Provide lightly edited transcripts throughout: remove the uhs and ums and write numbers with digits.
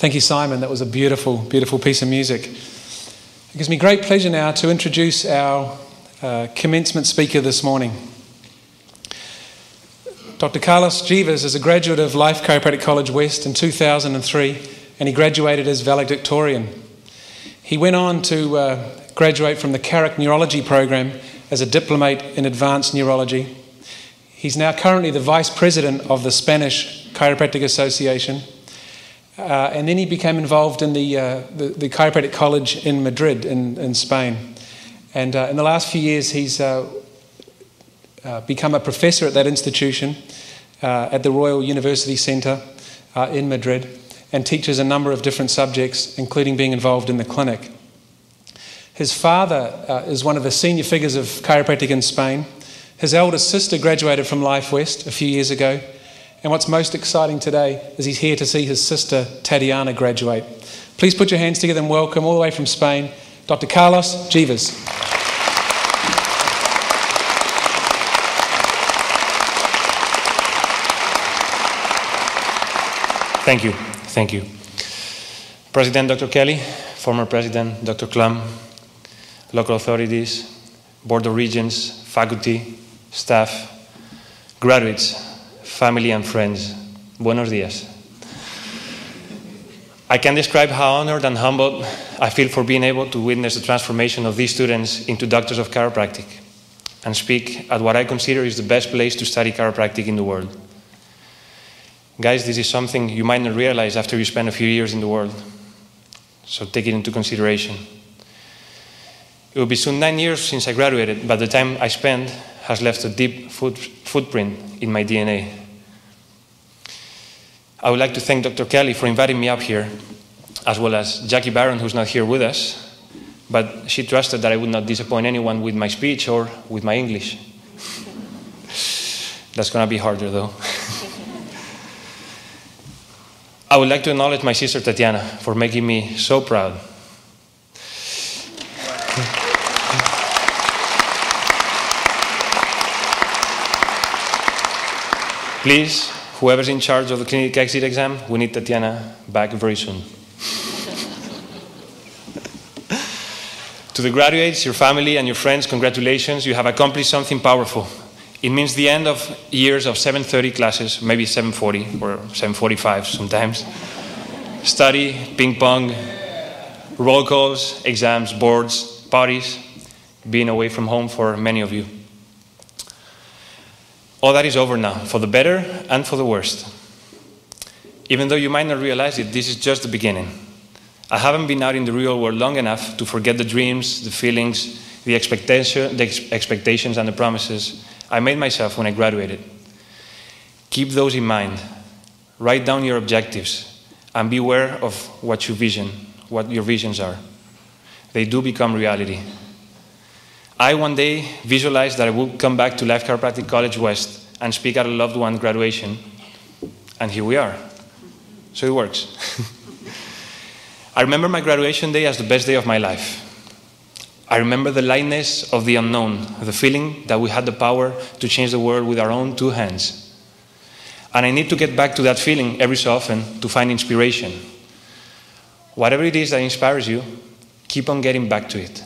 Thank you, Simon. That was a beautiful, beautiful piece of music. It gives me great pleasure now to introduce our commencement speaker this morning. Dr. Carlos Gevers is a graduate of Life Chiropractic College West in 2003, and he graduated as valedictorian. He went on to graduate from the Carrick Neurology program as a diplomate in advanced neurology. He's now currently the vice president of the Spanish Chiropractic Association. And then he became involved in the Chiropractic College in Madrid in Spain. And in the last few years, he's become a professor at that institution at the Royal University Centre in Madrid, and teaches a number of different subjects, including being involved in the clinic. His father is one of the senior figures of chiropractic in Spain. His eldest sister graduated from Life West a few years ago. And what's most exciting today is he's here to see his sister, Tatiana, graduate. Please put your hands together and welcome, all the way from Spain, Dr. Carlos Gevers. Thank you. Thank you. President Dr. Kelly, former President Dr. Klum, local authorities, Board of Regents, faculty, staff, graduates, family and friends, buenos días. I can describe how honored and humbled I feel for being able to witness the transformation of these students into doctors of chiropractic and speak at what I consider is the best place to study chiropractic in the world. Guys, this is something you might not realize after you spend a few years in the world, so take it into consideration. It will be soon 9 years since I graduated, but the time I spent has left a deep footprint in my DNA. I would like to thank Dr. Kelly for inviting me up here, as well as Jackie Barron, who's not here with us, but she trusted that I would not disappoint anyone with my speech or with my English. That's going to be harder, though. I would like to acknowledge my sister Tatiana for making me so proud. Please, whoever's in charge of the clinic exit exam, we need Tatiana back very soon. To the graduates, your family, and your friends, congratulations. You have accomplished something powerful. It means the end of years of 7:30 classes, maybe 7:40 or 7:45 sometimes. Study, ping pong, roll calls, exams, boards, parties, being away from home for many of you. All that is over now, for the better and for the worst. Even though you might not realize it, this is just the beginning. I haven't been out in the real world long enough to forget the dreams, the feelings, the expectations and the promises I made myself when I graduated. Keep those in mind. Write down your objectives and be aware of what your visions are. They do become reality. I one day visualized that I would come back to Life Chiropractic College West and speak at a loved one graduation, and here we are. So it works. I remember my graduation day as the best day of my life. I remember the lightness of the unknown, the feeling that we had the power to change the world with our own two hands. And I need to get back to that feeling every so often to find inspiration. Whatever it is that inspires you, keep on getting back to it.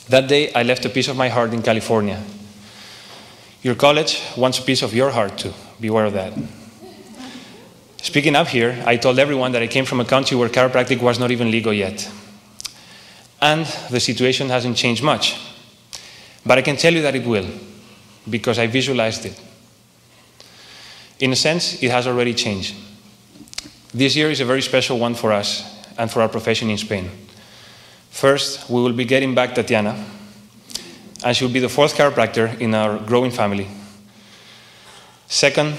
That day, I left a piece of my heart in California. Your college wants a piece of your heart too. Beware of that. Speaking up here, I told everyone that I came from a country where chiropractic was not even legal yet. And the situation hasn't changed much. But I can tell you that it will, because I visualized it. In a sense, it has already changed. This year is a very special one for us and for our profession in Spain. First, we will be getting back Tatiana, and she will be the 4th chiropractor in our growing family. Second,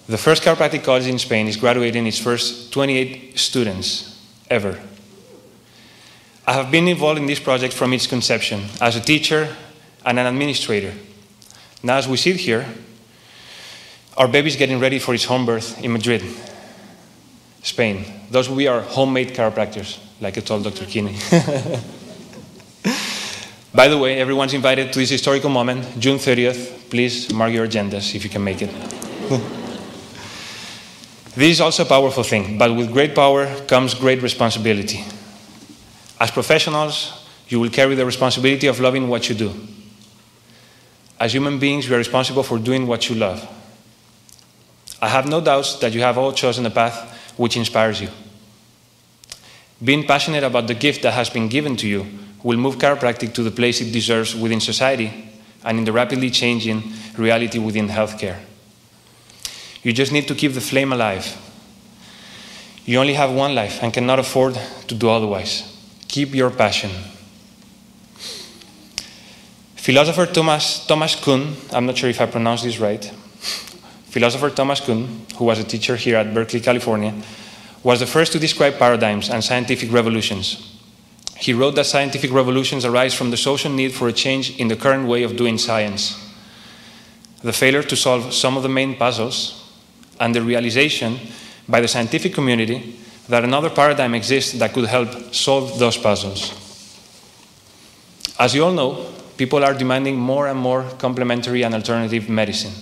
the first chiropractic college in Spain is graduating its first 28 students ever. I have been involved in this project from its conception as a teacher and an administrator. Now, as we sit here, our baby is getting ready for its home birth in Madrid, Spain. Those will be our homemade chiropractors, like I told Dr. Kinney. By the way, everyone's invited to this historical moment, June 30th. Please mark your agendas if you can make it. This is also a powerful thing, but with great power comes great responsibility. As professionals, you will carry the responsibility of loving what you do. As human beings, you are responsible for doing what you love. I have no doubts that you have all chosen a path which inspires you. Being passionate about the gift that has been given to you will move chiropractic to the place it deserves within society and in the rapidly changing reality within healthcare. You just need to keep the flame alive. You only have one life and cannot afford to do otherwise. Keep your passion. Philosopher Thomas Kuhn, I'm not sure if I pronounced this right, philosopher Thomas Kuhn, who was a teacher here at Berkeley, California, was the first to describe paradigms and scientific revolutions. He wrote that scientific revolutions arise from the social need for a change in the current way of doing science, the failure to solve some of the main puzzles, and the realization by the scientific community that another paradigm exists that could help solve those puzzles. As you all know, people are demanding more and more complementary and alternative medicine.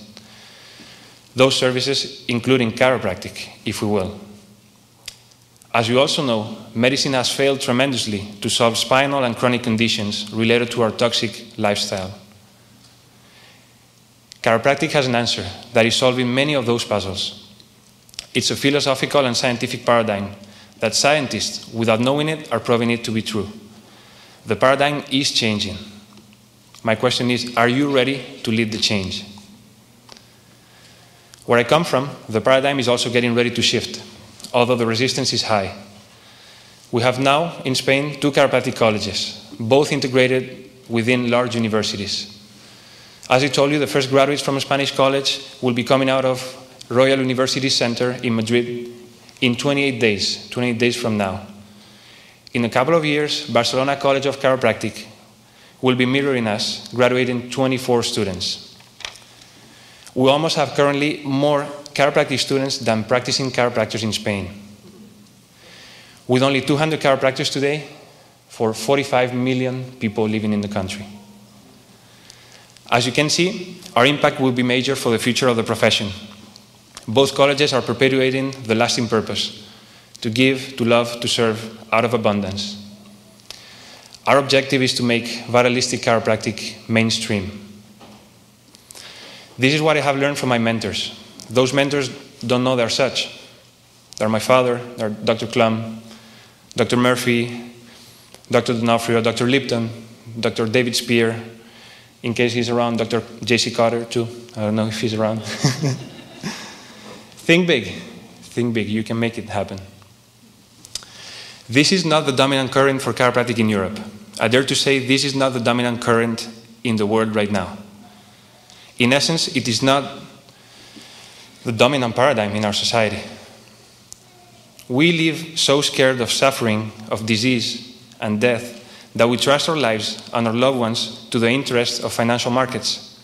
Those services including chiropractic, if we will. As you also know, medicine has failed tremendously to solve spinal and chronic conditions related to our toxic lifestyle. Chiropractic has an answer that is solving many of those puzzles. It's a philosophical and scientific paradigm that scientists, without knowing it, are proving it to be true. The paradigm is changing. My question is, are you ready to lead the change? Where I come from, the paradigm is also getting ready to shift, although the resistance is high. We have now, in Spain, 2 chiropractic colleges, both integrated within large universities. As I told you, the first graduates from a Spanish college will be coming out of Royal University Center in Madrid in 28 days from now. In a couple of years, Barcelona College of Chiropractic will be mirroring us, graduating 24 students. We almost have currently more chiropractic students than practicing chiropractors in Spain. With only 200 chiropractors today, for 45 million people living in the country. As you can see, our impact will be major for the future of the profession. Both colleges are perpetuating the lasting purpose, to give, to love, to serve, out of abundance. Our objective is to make vitalistic chiropractic mainstream. This is what I have learned from my mentors. Those mentors don't know they're such. They're my father, they're Dr. Klum, Dr. Murphy, Dr. D'Onofrio, Dr. Lipton, Dr. David Spear, in case he's around, Dr. J.C. Cotter too. I don't know if he's around. Think big, you can make it happen. This is not the dominant current for chiropractic in Europe. I dare to say this is not the dominant current in the world right now. In essence, it is not the dominant paradigm in our society. We live so scared of suffering, of disease and death, that we trust our lives and our loved ones to the interests of financial markets.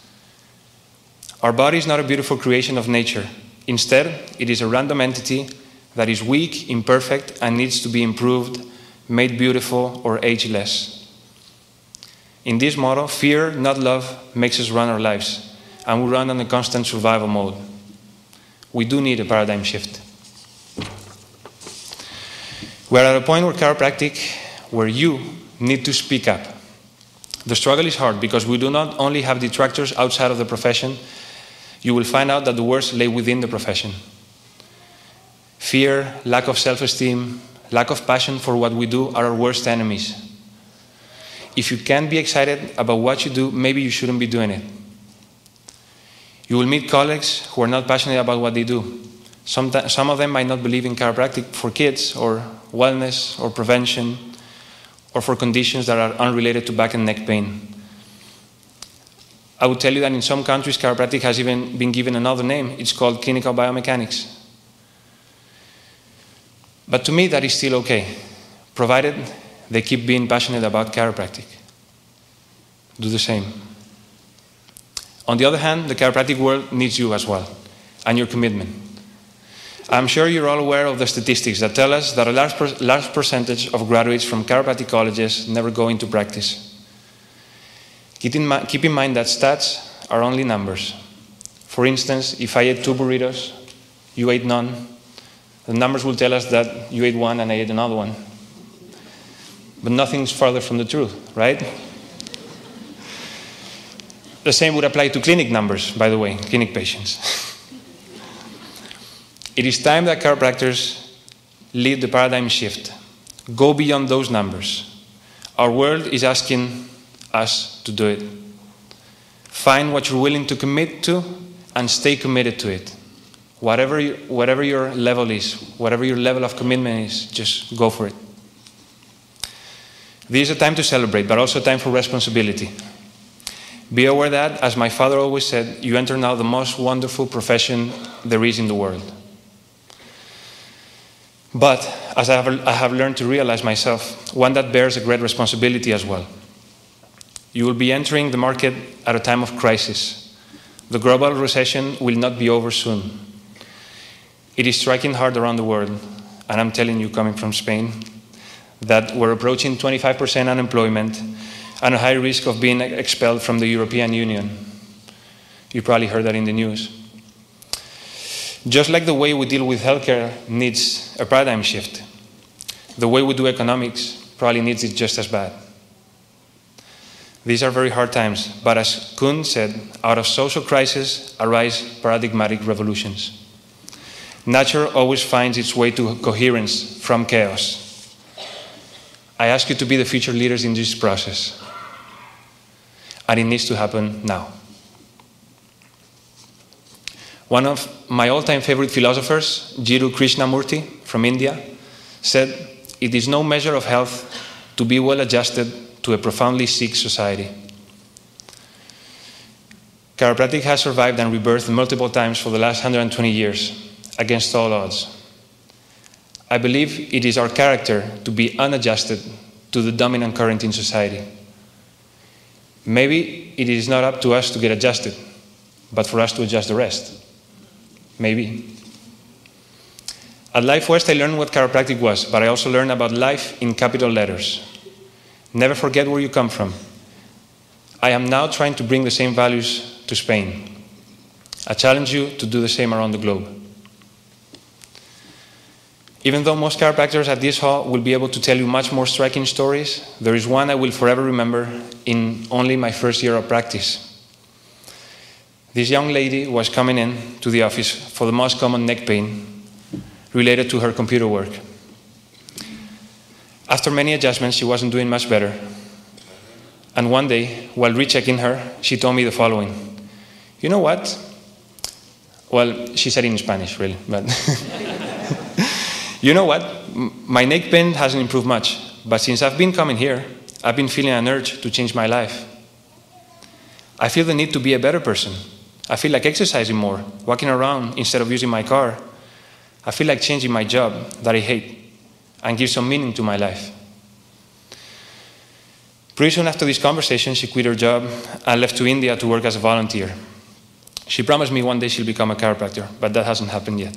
Our body is not a beautiful creation of nature. Instead, it is a random entity that is weak, imperfect, and needs to be improved, made beautiful, or ageless. In this model, fear, not love, makes us run our lives, and we run on a constant survival mode. We do need a paradigm shift. We're at a point where you need to speak up. The struggle is hard because we do not only have detractors outside of the profession, you will find out that the worst lay within the profession. Fear, lack of self-esteem, lack of passion for what we do are our worst enemies. If you can't be excited about what you do, maybe you shouldn't be doing it. You will meet colleagues who are not passionate about what they do. Some of them might not believe in chiropractic for kids or wellness or prevention or for conditions that are unrelated to back and neck pain. I would tell you that in some countries, chiropractic has even been given another name. It's called clinical biomechanics. But to me, that is still okay, provided they keep being passionate about chiropractic. Do the same. On the other hand, the chiropractic world needs you as well, and your commitment. I'm sure you're all aware of the statistics that tell us that a large percentage of graduates from chiropractic colleges never go into practice. Keep in mind that stats are only numbers. For instance, if I ate 2 burritos, you ate none, The numbers will tell us that you ate one and I ate another one. But nothing's farther from the truth, right? The same would apply to clinic numbers, by the way, clinic patients. It is time that chiropractors lead the paradigm shift. Go beyond those numbers. Our world is asking us to do it. Find what you're willing to commit to and stay committed to it. Whatever your level is, whatever your level of commitment is, just go for it. This is a time to celebrate, but also a time for responsibility. Be aware that, as my father always said, you enter now the most wonderful profession there is in the world. But, as I have learned to realize myself, one that bears a great responsibility as well. You will be entering the market at a time of crisis. The global recession will not be over soon. It is striking hard around the world, and I'm telling you, coming from Spain, that we're approaching 25% unemployment and a high risk of being expelled from the European Union. You probably heard that in the news. Just like the way we deal with healthcare needs a paradigm shift, the way we do economics probably needs it just as bad. These are very hard times, but as Kuhn said, out of social crisis arise paradigmatic revolutions. Nature always finds its way to coherence from chaos. I ask you to be the future leaders in this process. And it needs to happen now. One of my all-time favorite philosophers, Jiddu Krishnamurti from India, said, "It is no measure of health to be well adjusted to a profoundly sick society." Chiropractic has survived and rebirthed multiple times for the last 120 years, against all odds. I believe it is our character to be unadjusted to the dominant current in society. Maybe it is not up to us to get adjusted, but for us to adjust the rest. Maybe. At Life West, I learned what chiropractic was, but I also learned about life in capital letters. Never forget where you come from. I am now trying to bring the same values to Spain. I challenge you to do the same around the globe. Even though most chiropractors at this hall will be able to tell you much more striking stories, there is one I will forever remember in only my first year of practice. This young lady was coming in to the office for the most common neck pain related to her computer work. After many adjustments, she wasn't doing much better. And one day, while rechecking her, she told me the following. "You know what?" Well, she said it in Spanish, really, but "You know what? My neck pain hasn't improved much, but since I've been coming here, I've been feeling an urge to change my life. I feel the need to be a better person. I feel like exercising more, walking around instead of using my car. I feel like changing my job that I hate and give some meaning to my life." Pretty soon after this conversation, she quit her job and left to India to work as a volunteer. She promised me one day she'll become a chiropractor, but that hasn't happened yet.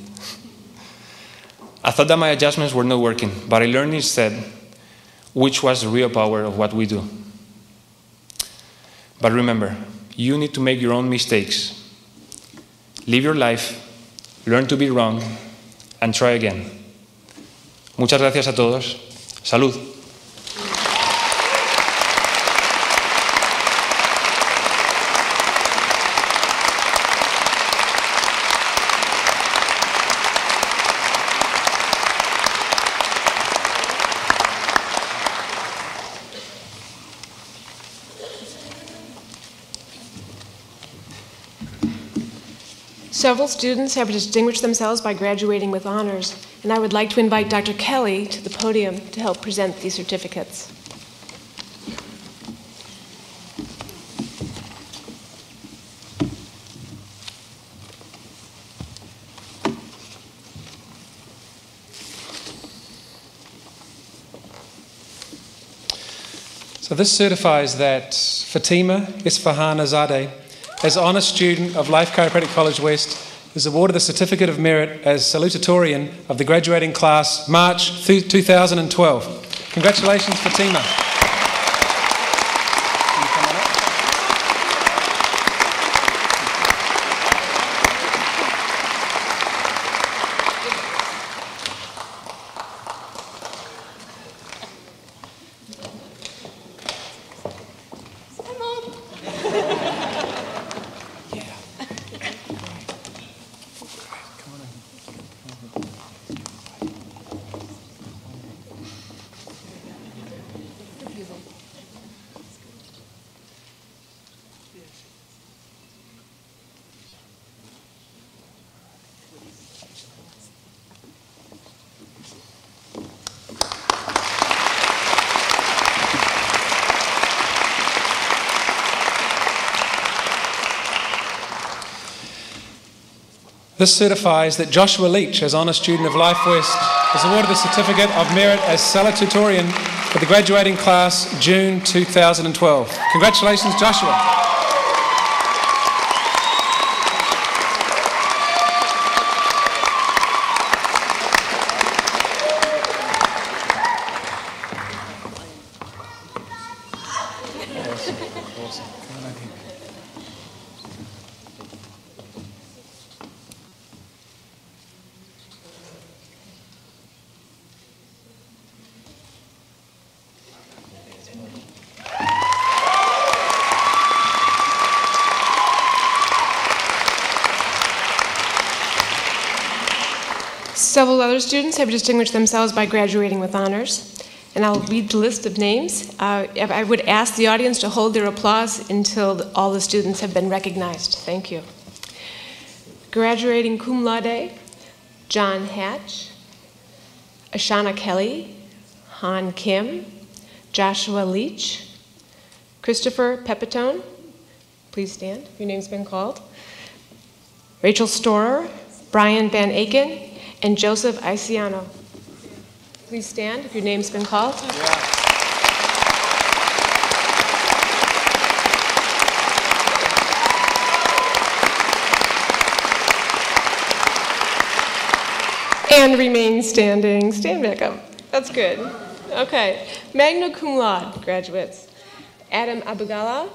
I thought that my adjustments were not working, but I learned instead which was the real power of what we do. But remember, you need to make your own mistakes. Live your life, learn to be wrong, and try again. Muchas gracias a todos. Salud. Several students have distinguished themselves by graduating with honors, and I would like to invite Dr. Kelly to the podium to help present these certificates. So this certifies that Fatima Isfahanazadeh, as Honours Student of Life Chiropractic College West, is awarded the Certificate of Merit as Salutatorian of the graduating class March 2012. Congratulations, Fatima. This certifies that Joshua Leach, as Honour Student of Life West, is awarded the Certificate of Merit as Salutatorian for the graduating class June 2012. Congratulations, Joshua. Several other students have distinguished themselves by graduating with honors, and I'll read the list of names. I would ask the audience to hold their applause until all the students have been recognized. Thank you. Graduating cum laude, John Hatch, Ashana Kelly, Han Kim, Joshua Leach, Christopher Pepitone, please stand, your name's been called, Rachel Storer, Brian Van Aken, and Joseph Isiano. Please stand if your name's been called. And remain standing. Stand back up. That's good. Okay. Magna cum laude graduates. Adam Abugala,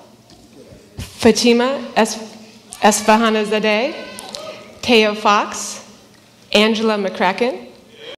Fatima Esfahanazadeh, Teo Fox, Angela McCracken,